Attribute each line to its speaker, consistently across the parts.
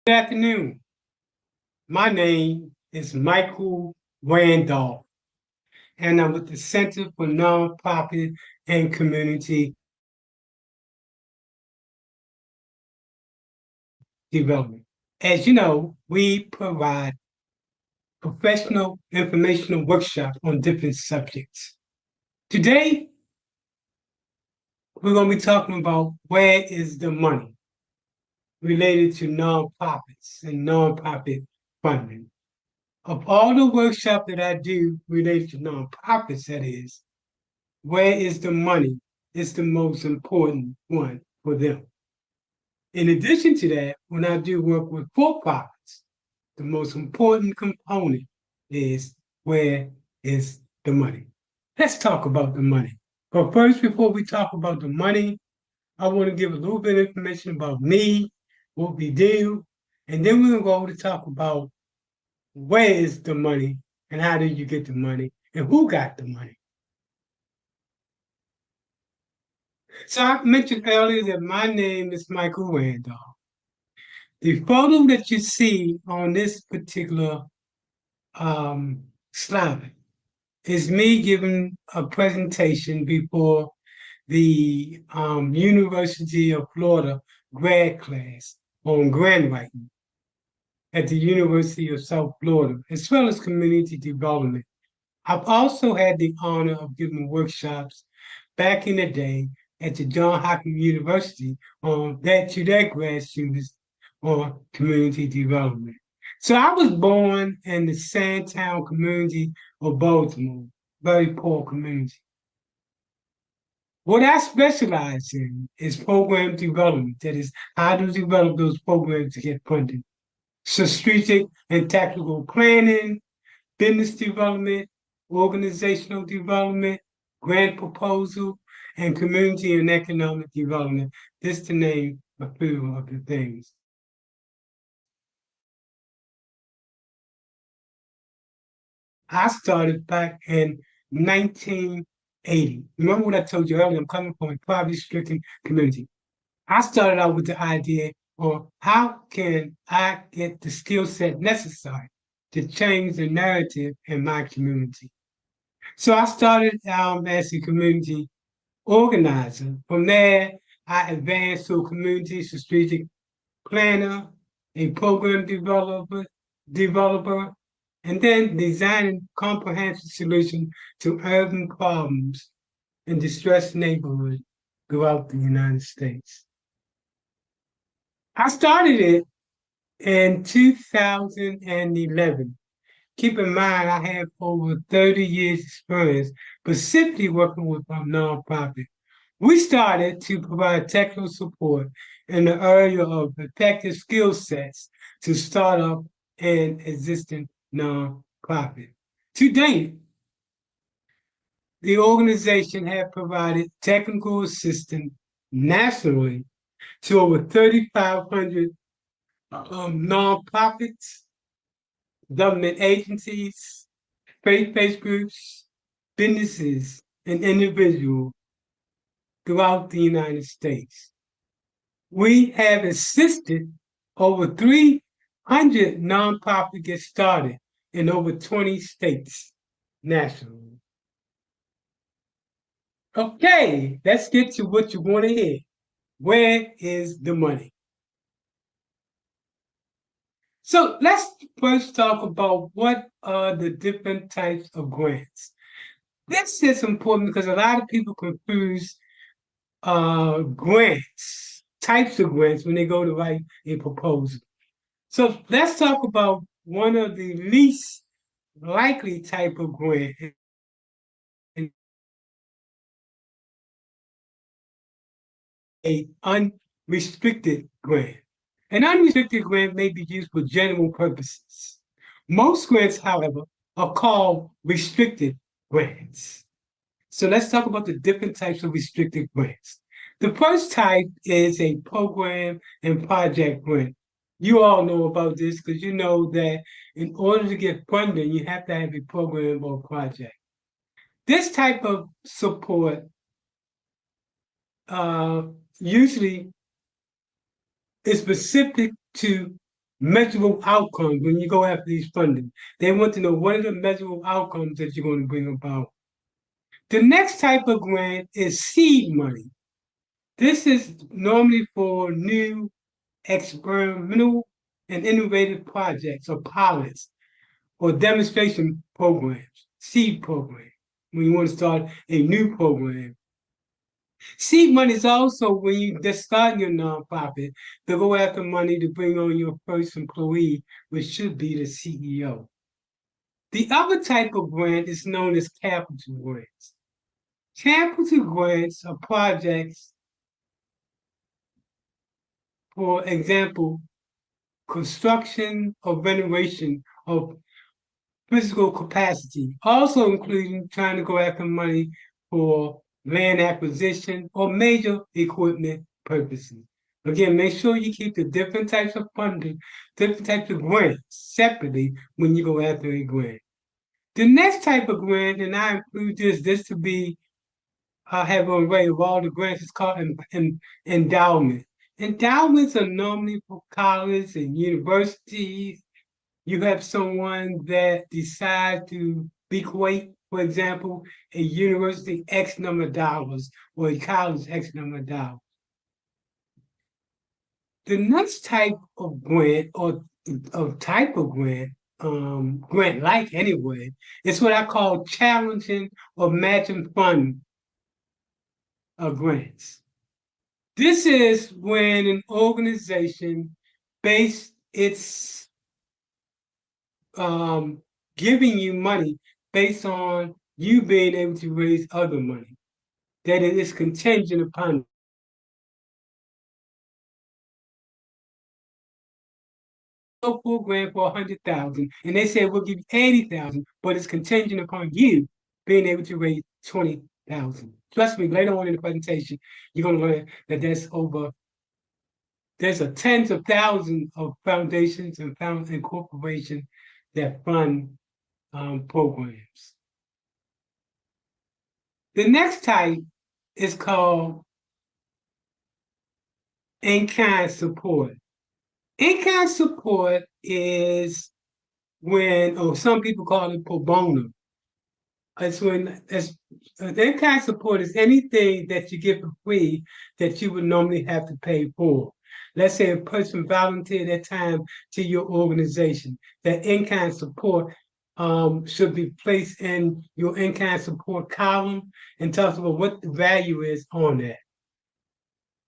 Speaker 1: Good afternoon. My name is Michael Randolph, and I'm with the Center for Nonprofit and Community Development. As you know, we provide professional informational workshops on different subjects. Today, we're going to be talking about where is the money related to nonprofits and nonprofit funding. Of all the workshops that I do related to nonprofits, that is, where is the money is the most important one for them. In addition to that, when I do work with for-profits, the most important component is where is the money. Let's talk about the money. But first, before we talk about the money, I want to give a little bit of information about me, what we do, and then we're going to go to talk about where is the money and how did you get the money and who got the money. So I mentioned earlier that my name is Michael Randolph. The photo that you see on this particular slide is me giving a presentation before the University of Florida grad class on grant writing at the University of South Florida, as well as community development. I've also had the honor of giving workshops back in the day at the Johns Hopkins University on that to their grad students on community development. So I was born in the Sandtown community of Baltimore, very poor community. What I specialize in is program development, that is, how to develop those programs to get funded. So strategic and tactical planning, business development, organizational development, grant proposal, and community and economic development, just to name a few of the things. I started back in 1980. Remember what I told you earlier, I'm coming from a poverty-stricken community. I started out with the idea of how can I get the skill set necessary to change the narrative in my community. So I started as a community organizer. From there, I advanced to a community strategic planner, a program developer, and then designing comprehensive solutions to urban problems in distressed neighborhoods throughout the United States. I started it in 2011. Keep in mind, I have over 30 years experience specifically working with a nonprofit. We started to provide technical support in the area of effective skill sets to start up and existing nonprofit. To date, the organization has provided technical assistance nationally to over 3,500 nonprofits, government agencies, faith-based groups, businesses, and individuals throughout the United States. We have assisted over 300 nonprofits get started in over 20 states nationally. Okay, let's get to what you want to hear. Where is the money? So let's first talk about what are the different types of grants. This is important because a lot of people confuse grants, types of grants when they go to write a proposal. So let's talk about one of the least likely type of grant, a unrestricted grant. An unrestricted grant may be used for general purposes. Most grants, however, are called restricted grants. So let's talk about the different types of restricted grants. The first type is a program and project grant. You all know about this because you know that in order to get funding, you have to have a program or project. This type of support usually is specific to measurable outcomes when you go after these funding. They want to know what are the measurable outcomes that you're going to bring about. The next type of grant is seed money. This is normally for new experimental and innovative projects or pilots or demonstration programs, seed program, when you want to start a new program. Seed money is also when you just start your nonprofit to go after money to bring on your first employee, which should be the CEO. The other type of grant is known as capital grants. Capital grants are projects, for example, construction or renovation of physical capacity, also including trying to go after money for land acquisition or major equipment purposes. Again, make sure you keep the different types of funding, different types of grants separately when you go after a grant. The next type of grant, and I include this to be have an array of all the grants, is called endowment. Endowments are normally for college and universities. You have someone that decides to bequeath, for example, a university X number of dollars or a college X number of dollars. The next type of grant or of type of grant, grant like anyway, is what I call challenging or matching fund grants. This is when an organization base its giving you money based on you being able to raise other money. That it is contingent upon a full grant for 100,000, and they say we'll give you 80,000, but it's contingent upon you being able to raise 20,000. Trust me, later on in the presentation, you're going to learn that there's a tens of thousands of foundations and corporations that fund programs. The next type is called in-kind support. In-kind support is when, or some people call it pro bono. It's when in-kind support is anything that you get for free that you would normally have to pay for. Let's say a person volunteered their time to your organization. That in-kind support should be placed in your in-kind support column and tells about what the value is on that.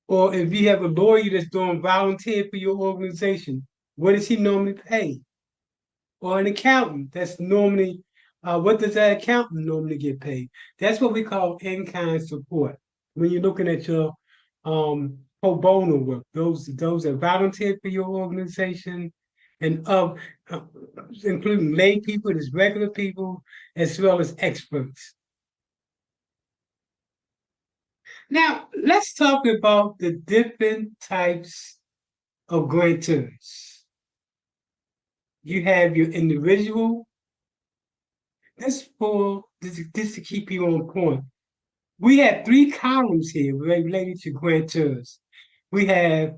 Speaker 1: Or if you have a lawyer that's doing volunteer for your organization, what does he normally pay? Or an accountant that's normally, what does that accountant normally get paid? That's what we call in-kind support. When you're looking at your pro bono work, those that volunteer for your organization and including lay people, as regular people, as well as experts. Now, let's talk about the different types of grantors. You have your individual. This to keep you on point. We have three columns here related to grantors. We have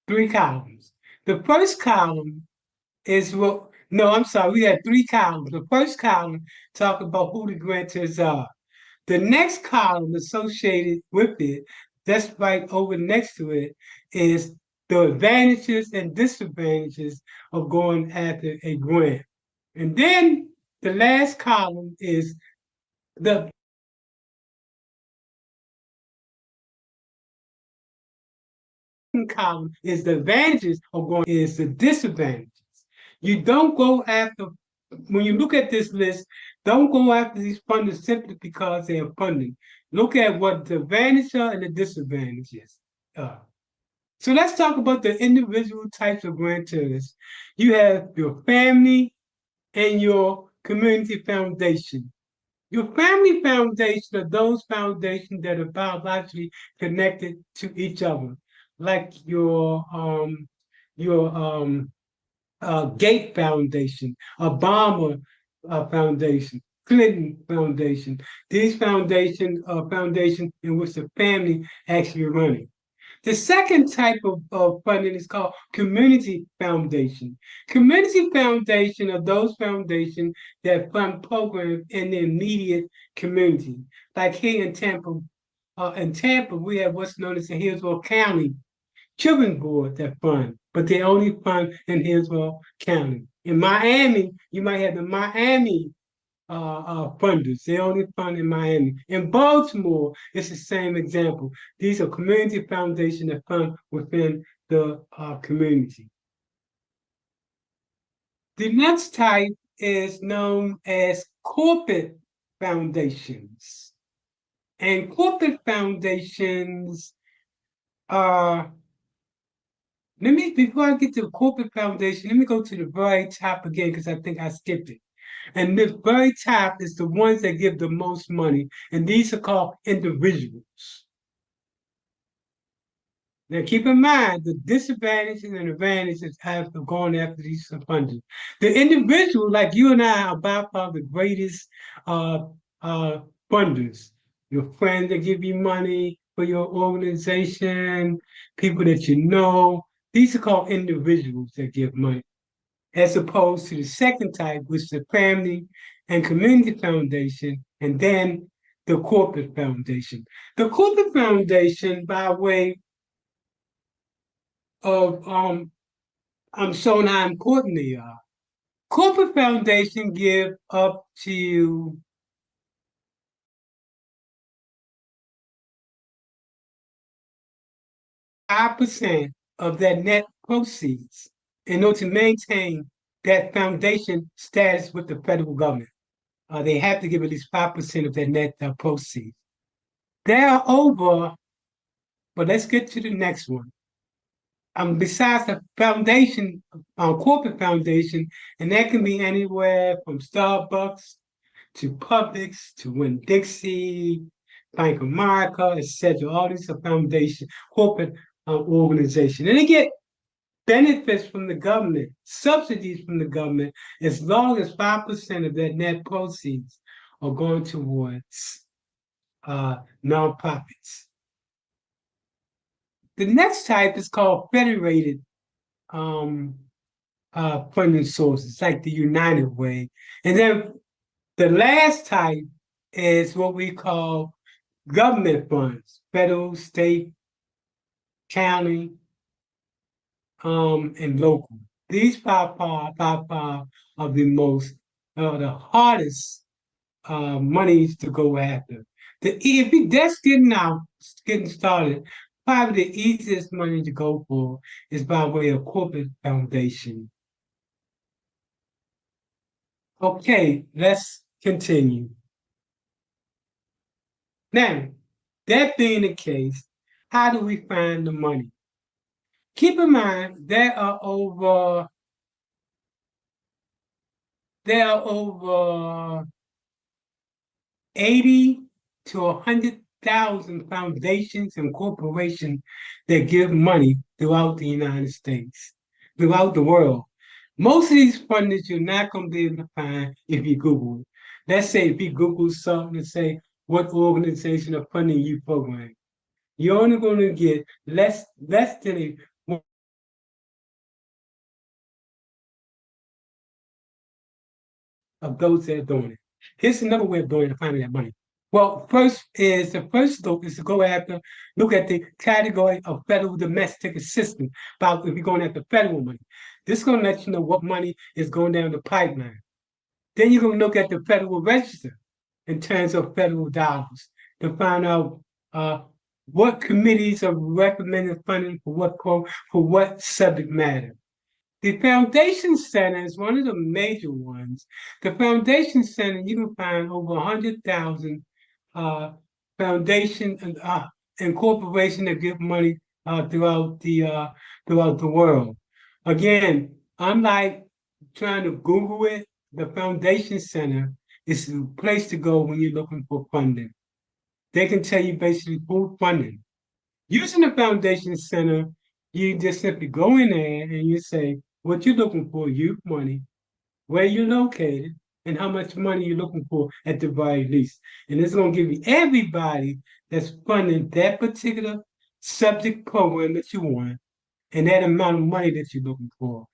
Speaker 1: three columns. The first column is what, no, I'm sorry, we have three columns. The first column talk about who the grantors are. The next column associated with it, that's right over next to it, is the advantages and disadvantages of going after a grant. And then the last column is the column is the advantages of going is the disadvantages. You don't go after, when you look at this list, don't go after these funders simply because they are funding. Look at what the advantages are and the disadvantages are. So let's talk about the individual types of grantors. You have your family and your community foundation. Your family foundation are those foundations that are biologically connected to each other, like your Gate Foundation, Obama Foundation, Clinton Foundation. These foundations are foundations in which the family actually running. The second type of funding is called community foundation. Community foundation are those foundations that fund programs in the immediate community. Like here in Tampa, we have what's known as the Hillsborough County Children's Board that fund, but they only fund in Hillsborough County. In Miami, you might have the Miami funders. They only fund in Miami. In Baltimore, it's the same example. These are community foundations that fund within the community. The next type is known as corporate foundations. And corporate foundations are, before I get to the corporate foundation, let me go to the very top again because I think I skipped it. And the very top is the ones that give the most money, and these are called individuals. Now, keep in mind the disadvantages and advantages of going after these funders. The individual, like you and I, are by far the greatest uh, funders. Your friends that give you money for your organization, people that you know. These are called individuals that give money, as opposed to the second type, which is the family and community foundation, and then the corporate foundation. The corporate foundation, by way of I'm showing how important they are. Corporate foundation give up to 5% of their net proceeds in order to maintain that foundation status with the federal government. They have to give at least 5% of their net proceeds. There are over, but let's get to the next one. Besides the foundation, corporate foundation, and that can be anywhere from Starbucks to Publix to Winn-Dixie, Bank of America, etc. All these are foundation, corporate organization. And they get benefits from the government, subsidies from the government, as long as 5% of their net proceeds are going towards nonprofits. The next type is called federated funding sources, like the United Way. And then the last type is what we call government funds, federal, state, county, and local. These five are the most, the hardest monies to go after. If you just getting started, probably the easiest money to go for is by way of corporate foundation. Okay, let's continue. Now, that being the case, how do we find the money? Keep in mind there are over 80 to 100,000 foundations and corporations that give money throughout the United States, throughout the world. Most of these funders you're not going to be able to find if you Google it. Let's say if you Google something and say, what organization are funding you program? You're only going to get less than a of those that are doing it. Here's another way of doing it to finding that money. Well, the first look is to look at the category of federal domestic assistance. About if you're going after federal money, this is going to let you know what money is going down the pipeline. Then you're going to look at the federal register in terms of federal dollars to find out what committees are recommending funding for what subject matter. The Foundation Center is one of the major ones. The Foundation Center, you can find over 100,000 foundation and corporations that give money throughout the world. Again, unlike trying to Google it, the Foundation Center is the place to go when you're looking for funding. They can tell you basically who's funding. Using the Foundation Center, you just simply go in there and you say what you're looking for, youth money, where you're located, and how much money you're looking for at the very least. And it's going to give you everybody that's funding that particular subject program that you want and that amount of money that you're looking for.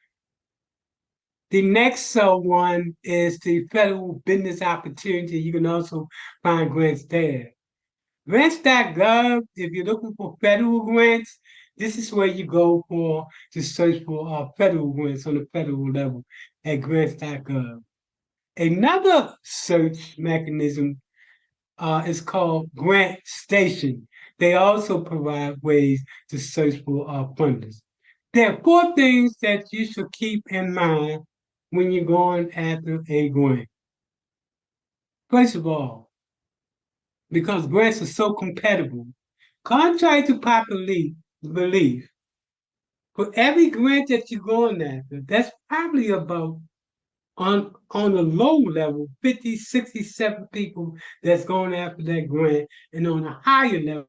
Speaker 1: The next one is the federal business opportunity. You can also find grants there. Grants.gov, if you're looking for federal grants, this is where you go for to search for federal grants on the federal level at grants.gov. Another search mechanism is called Grant Station. They also provide ways to search for funders. There are four things that you should keep in mind when you're going after a grant. First of all, because grants are so compatible, contrary to popular belief, for every grant that you're going after, that's probably about on the low level, 50, 67 people that's going after that grant, and on a higher level,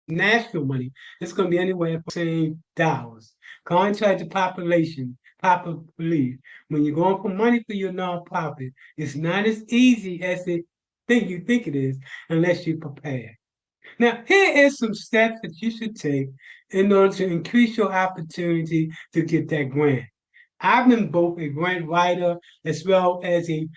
Speaker 1: national money, it's going to be anywhere from saying dollars. Contrary to popular belief, when you're going for money for your nonprofit, it's not as easy as you think it is unless you're prepared. Now, here is some steps that you should take in order to increase your opportunity to get that grant. I've been both a grant writer as well as a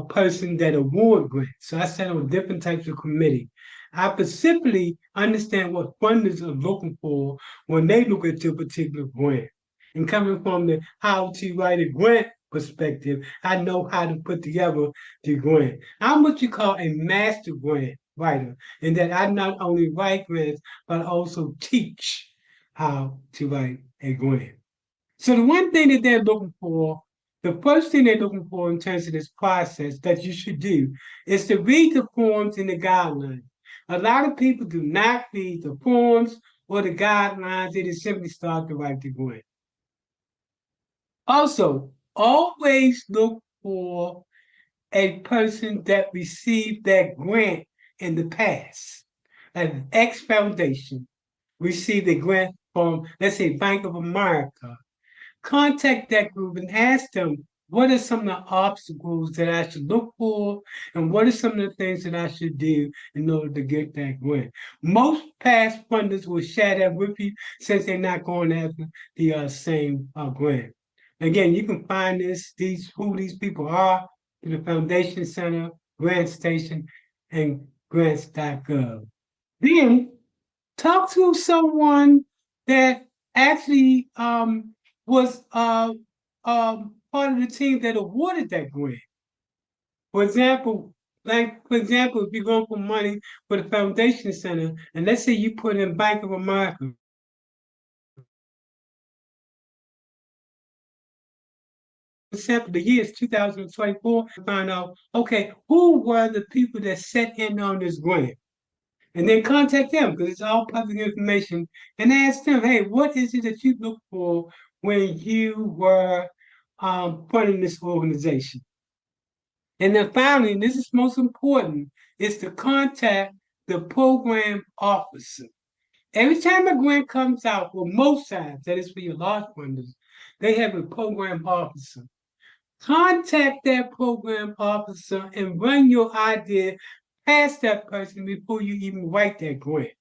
Speaker 1: person that award grants. So I sat on different types of committee. I specifically understand what funders are looking for when they look at your particular grant. And coming from the how to write a grant perspective, I know how to put together the grant. I'm what you call a master grant writer, in that I not only write grants, but also teach how to write a grant. So the one thing that they're looking for, the first thing they're looking for in terms of this process that you should do is to read the forms and the guidelines. A lot of people do not read the forms or the guidelines, they just simply start to write the grant. Also, always look for a person that received that grant in the past. An X Foundation received a grant from, let's say, Bank of America. Contact that group and ask them what are some of the obstacles that I should look for and what are some of the things that I should do in order to get that grant. Most past funders will share that with you since they're not going after the same grant. Again, you can find who these people are in the Foundation Center, Grant Station, and grants.gov. Then talk to someone that actually was part of the team that awarded that grant. For example, if you're going for money for the Foundation Center, and let's say you put in Bank of America, for example, the year is 2024, find out, okay, who were the people that set in on this grant? And then contact them because it's all public information and ask them, hey, what is it that you look for when you were funding this organization? And then finally, and this is most important, is to contact the program officer. Every time a grant comes out, well, most times, that is for your large funders, they have a program officer. Contact that program officer and run your idea past that person before you even write that grant.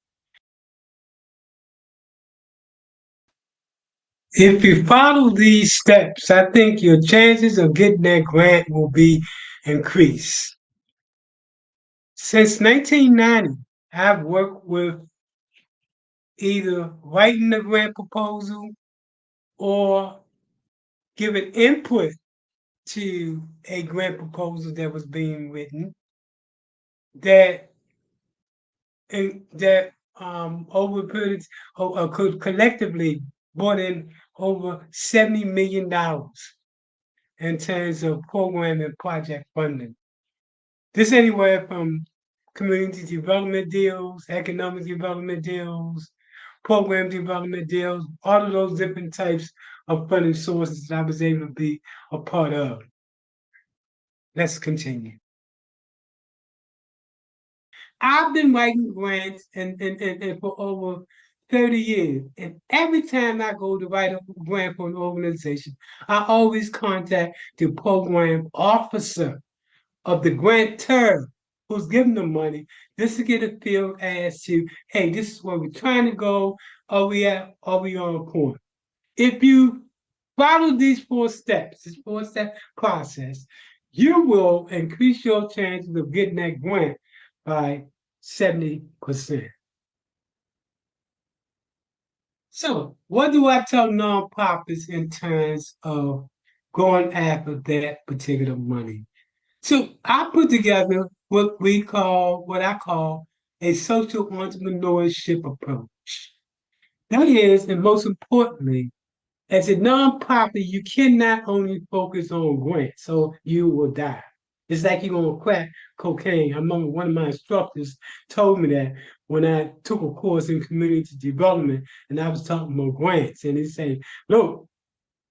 Speaker 1: If you follow these steps, I think your chances of getting that grant will be increased. Since 1990, I've worked with either writing the grant proposal or giving input to a grant proposal that was being written that over periods could collectively brought in over $70 million in terms of program and project funding. This anywhere from community development deals, economic development deals, program development deals, all of those different types of funding sources that I was able to be a part of. Let's continue. I've been writing grants and for over 30 years. And every time I go to write a grant for an organization, I always contact the program officer of the grantor. who's giving the money, just to get a feel as to, hey, this is where we're trying to go. Are we on point? If you follow these 4 steps, this 4-step process, you will increase your chances of getting that grant by 70%. So, what do I tell nonprofits in terms of going after that particular money? So, I put together what I call a social entrepreneurship approach. That is, and most importantly, as a nonprofit, you cannot only focus on grants, so you will die. It's like you're gonna crack cocaine. I remember one of my instructors told me that when I took a course in community development and I was talking about grants, and he said, look,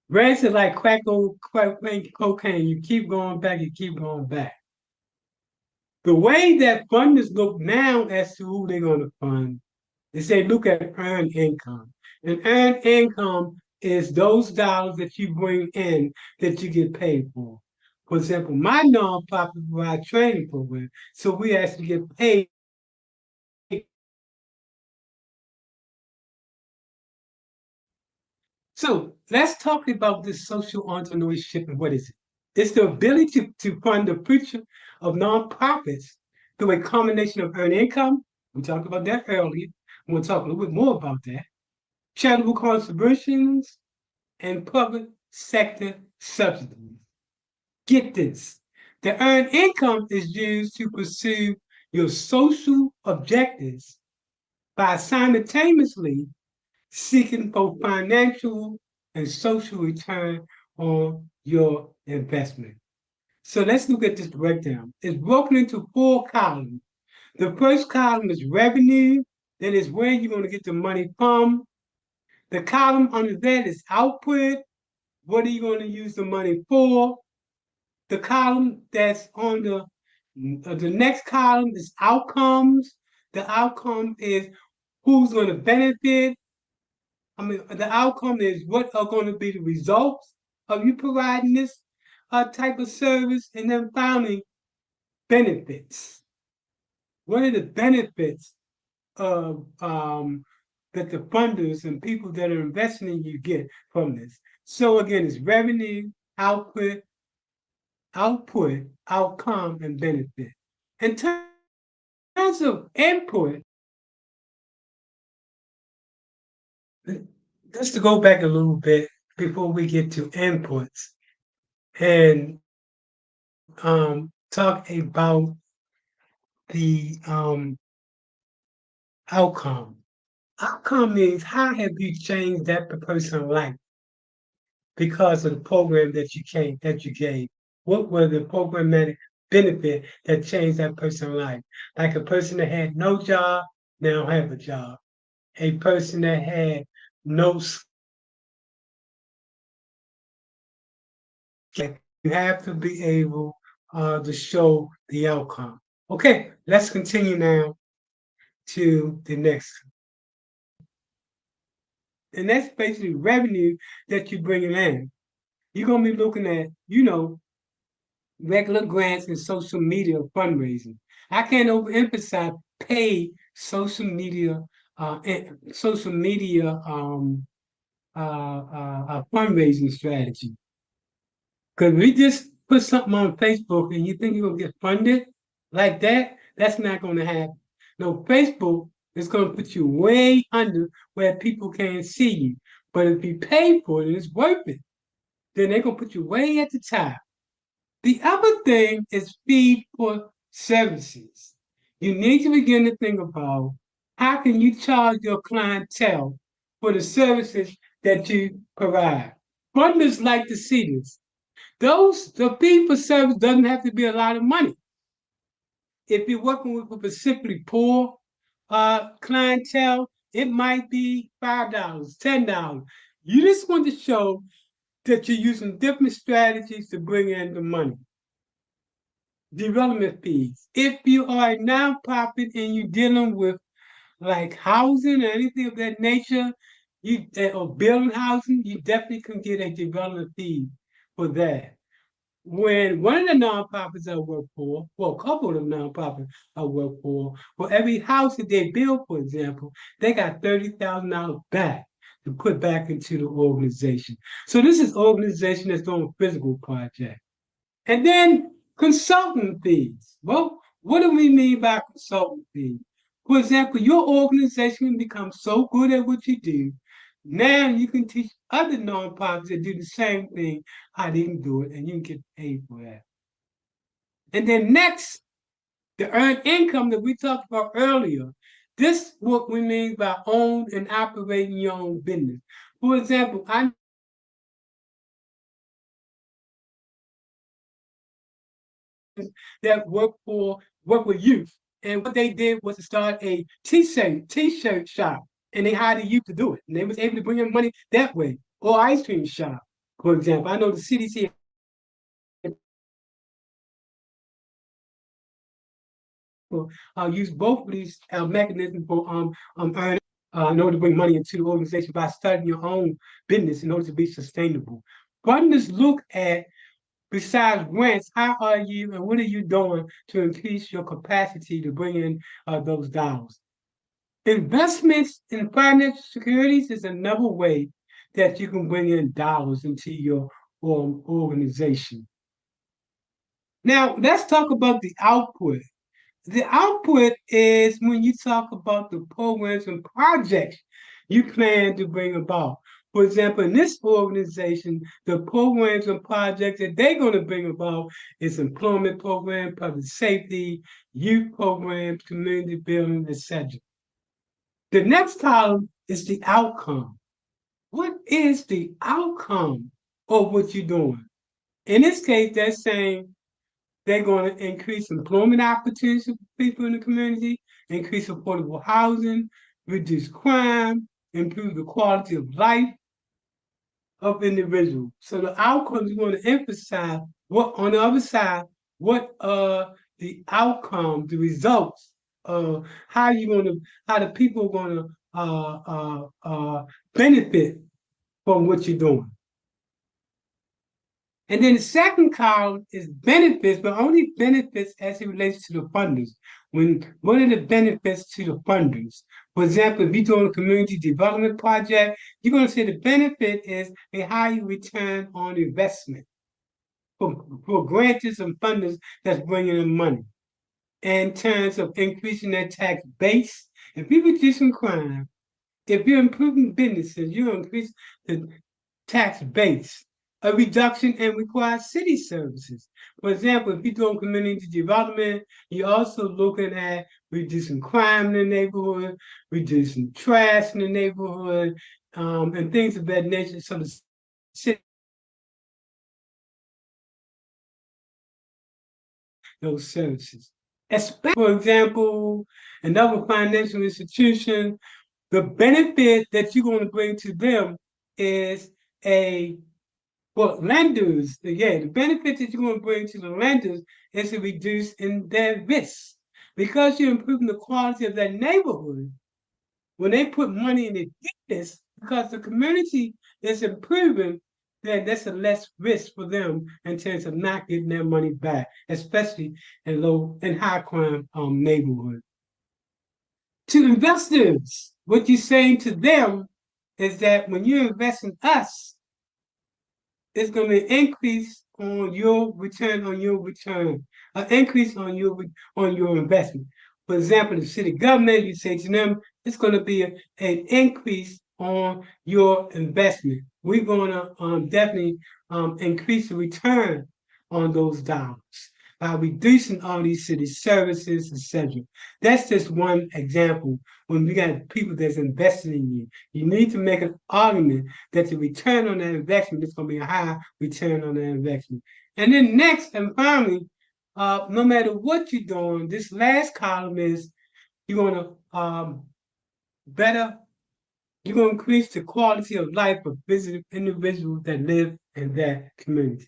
Speaker 1: grants are like crack cocaine. You keep going back, you keep going back. The way that funders look now as to who they're gonna fund, they say look at earned income. And earned income is those dollars that you bring in that you get paid for. For example, my nonprofit provides training program, so we actually get paid. So let's talk about this social entrepreneurship and what is it? It's the ability to fund the future of nonprofits through a combination of earned income. We talked about that earlier. We'll talk a little bit more about that. Charitable contributions and public sector subsidies. Get this. The earned income is used to pursue your social objectives by simultaneously seeking both financial and social return on your investment. So let's look at this breakdown. It's broken into 4 columns. The first column is revenue, that is where you're going to get the money from. The column under that is output. What are you going to use the money for? The column that's on the next column is outcomes. The outcome is who's going to benefit. I mean, the outcome is what are going to be the results of you providing this type of service. And then finally, benefits. What are the benefits of that the funders and people that are investing in you get from this? So again, it's revenue, output, outcome, and benefit. In terms of input, just to go back a little bit before we get to inputs and talk about the outcome. Outcome means how have you changed that person's life because of the program that you gave? What were the programmatic benefit that changed that person's life? Like a person that had no job now have a job. A person that had no skill. You have to be able to show the outcome. Okay, let's continue now to the next. And that's basically revenue that you're bringing in. You're going to be looking at, regular grants and social media fundraising. I can't overemphasize paid social media fundraising strategy. Because we just put something on Facebook and you think you're gonna get funded like that, that's not gonna happen. No, Facebook is gonna put you way under where people can't see you. But if you pay for it, it's worth it. Then they're gonna put you way at the top. The other thing is fee for services. You need to begin to think about how can you charge your clientele for the services that you provide. Funders like to see this. The fee for service doesn't have to be a lot of money. If you're working with a specifically poor clientele, it might be $5, $10. You just want to show that you're using different strategies to bring in the money. Development fees. If you are a nonprofit and you're dealing with like housing or anything of that nature, or building housing, you definitely can get a development fee for that. when one of the nonprofits I work for, well, a couple of the nonprofits I work for every house that they build, for example, they got $30,000 back to put back into the organization. So this is organization that's doing physical projects. And then consultant fees. Well, what do we mean by consultant fees? For example, your organization can become so good at what you do. Now you can teach other nonprofits that do the same thing how they can do it, and you can get paid for that. And then next, the earned income that we talked about earlier. This is what we mean by own and operating your own business. For example, I that work with youth. And what they did was to start a t-shirt shop. And they hired the youth to do it. And they was able to bring in money that way. Or ice cream shop, for example. I know the CDC use both of these mechanisms for earning in order to bring money into the organization by starting your own business in order to be sustainable. Partners look at besides grants, how are you and what are you doing to increase your capacity to bring in those dollars? Investments in financial securities is another way that you can bring in dollars into your organization. Now, let's talk about the output. The output is when you talk about the programs and projects you plan to bring about. For example, in this organization, the programs and projects that they're going to bring about is employment program, public safety, youth programs, community building, etc. The next column is the outcome. What is the outcome of what you're doing? In this case, they're saying they're going to increase employment opportunities for people in the community, increase affordable housing, reduce crime, improve the quality of life of individuals. So the outcomes you want to emphasize what on the other side, what the outcome, the results, how you going to how the people are going to benefit from what you're doing. And then the second column is benefits, but only benefits as it relates to the funders. What are the benefits to the funders? For example, if you're doing a community development project, you're going to say the benefit is a high return on investment for grantors and funders that's bringing in money. In terms of increasing their tax base, if you're reducing crime, if you're improving businesses, you increase the tax base. A reduction in required city services. For example, if you're doing community development, you're also looking at reducing crime in the neighborhood, reducing trash in the neighborhood, and things of that nature. So the city, those services. Especially, for example, another financial institution, the benefit that you're going to bring to them is a well, lenders, yeah, the benefit that you're going to bring to the lenders is to reduce in their risks. Because you're improving the quality of that neighborhood, when they put money in the business, because the community is improving, then that's a less risk for them in terms of not getting their money back, especially in low and high crime neighborhoods. To investors, what you're saying to them is that when you invest in us, it's going to be an increase on your return, an increase on your investment. For example, the city government, you say to them, it's going to be an increase on your investment. We're going to definitely increase the return on those dollars by reducing all these city services, etc. That's just one example. When we got people that's invested in you, you need to make an argument that the return on that investment is going to be a high return on that investment. And then next and finally, no matter what you're doing, this last column is you're going to better, you're going to increase the quality of life of individuals that live in that community.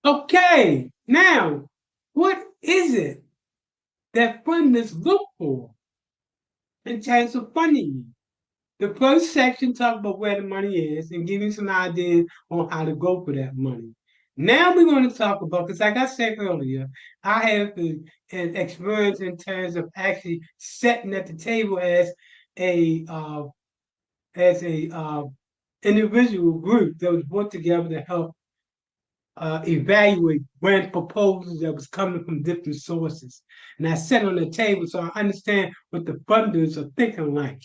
Speaker 1: Okay, now, what is it that funders look for in terms of funding you? The first section talks about where the money is and give you some ideas on how to go for that money. Now we're going to talk about, because like I said earlier, I have an experience in terms of actually sitting at the table a uh, as a individual group that was brought together to help evaluate grant proposals that was coming from different sources. And I sat on the table so I understand what the funders are thinking like.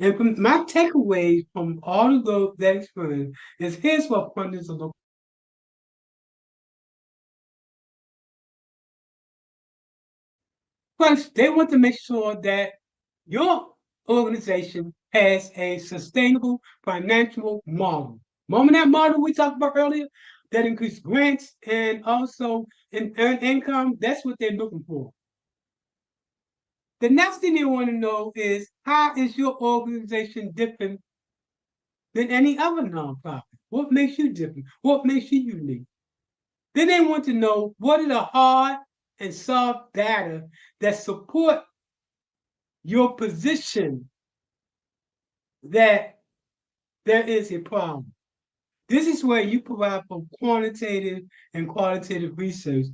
Speaker 1: And from my takeaways from all of that experience is here's what funders are looking. First, they want to make sure that your organization has a sustainable financial model. Remember that model we talked about earlier that increases grants and also earn income? That's what they're looking for. The next thing they want to know is how is your organization different than any other nonprofit? What makes you different? What makes you unique? Then they want to know what are the hard and soft data that support your position that there is a problem. This is where you provide for quantitative and qualitative research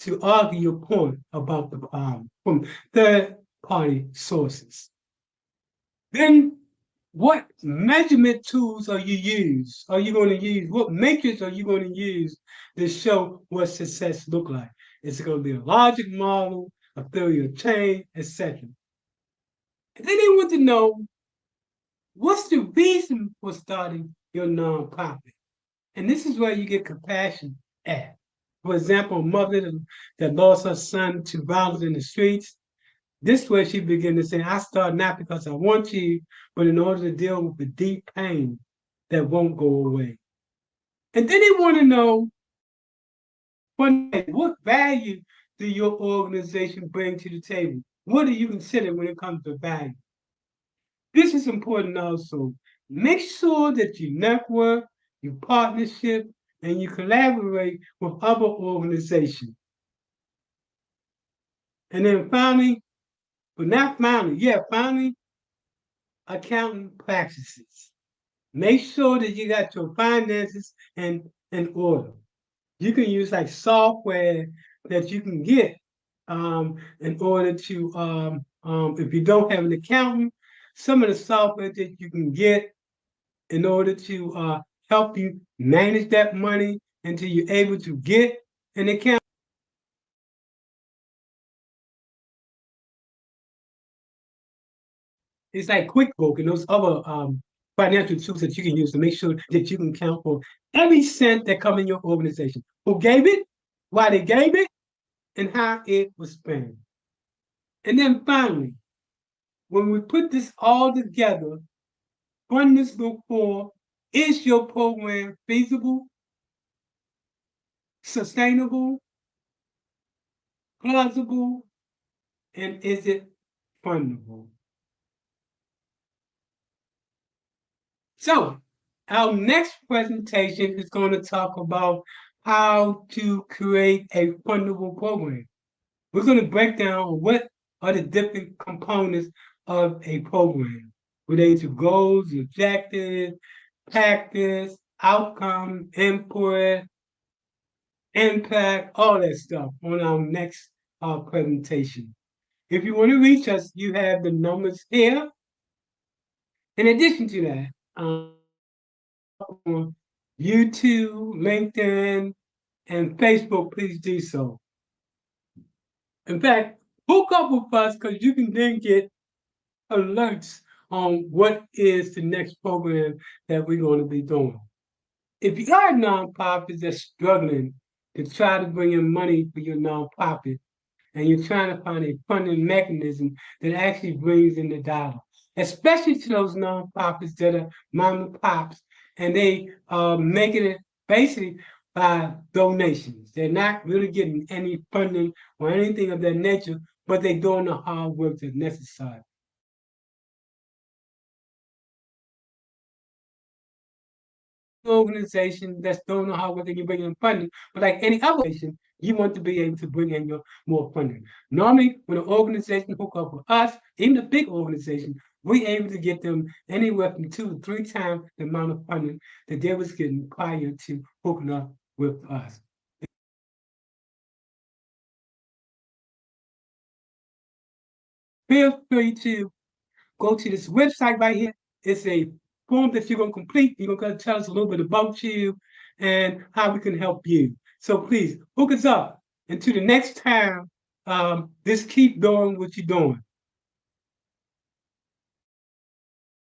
Speaker 1: to argue your point about the problem from third party sources. Then what measurement tools are you use? Are you going to use? What matrix are you going to use to show what success look like? Is it going to be a logic model, a theory of change, etc.? And then they want to know what's the reason for starting your nonprofit? And this is where you get compassion at. For example, a mother that lost her son to violence in the streets. This way she began to say, I started not because I want you, but in order to deal with the deep pain that won't go away. And then they want to know what value do your organization bring to the table? What do you consider when it comes to value? This is important also. Make sure that you network, you partnership, and you collaborate with other organizations. And then finally, but not finally, finally, accounting practices. Make sure that you got your finances in order. You can use like software that you can get in order to, if you don't have an accountant, some of the software that you can get in order to help you manage that money until you're able to get an account. It's like QuickBook and those other financial tools that you can use to make sure that you can count for every cent that come in your organization. Who gave it, why they gave it, and how it was spent. And then finally, when we put this all together, funders look for, is your program feasible, sustainable, plausible, and is it fundable? So our next presentation is going to talk about how to create a fundable program. We're going to break down what are the different components of a program related to goals, objectives, practice, outcome, input, impact, all that stuff on our next presentation. If you want to reach us, you have the numbers here. In addition to that, on YouTube, LinkedIn, and Facebook, please do so. In fact, hook up with us because you can then get alerts on what is the next program that we're going to be doing. If you are nonprofits that's struggling to try to bring in money for your nonprofit, and you're trying to find a funding mechanism that actually brings in the dollar, especially to those nonprofits that are mom and pops, and they are making it basically by donations. They're not really getting any funding or anything of that nature, but they're doing the hard work that's necessary. Organization that's doing the hard work and you bring in funding, but like any other organization, you want to be able to bring in your more funding. Normally, when an organization hook up with us, even a big organization, we able to get them anywhere from 2 to 3 times the amount of funding that they was getting prior to hooking up with us. Feel free to go to this website right here. It's a form that you're going to complete. You're going to tell us a little bit about you and how we can help you. So please hook us up. Until the next time, just keep doing what you're doing.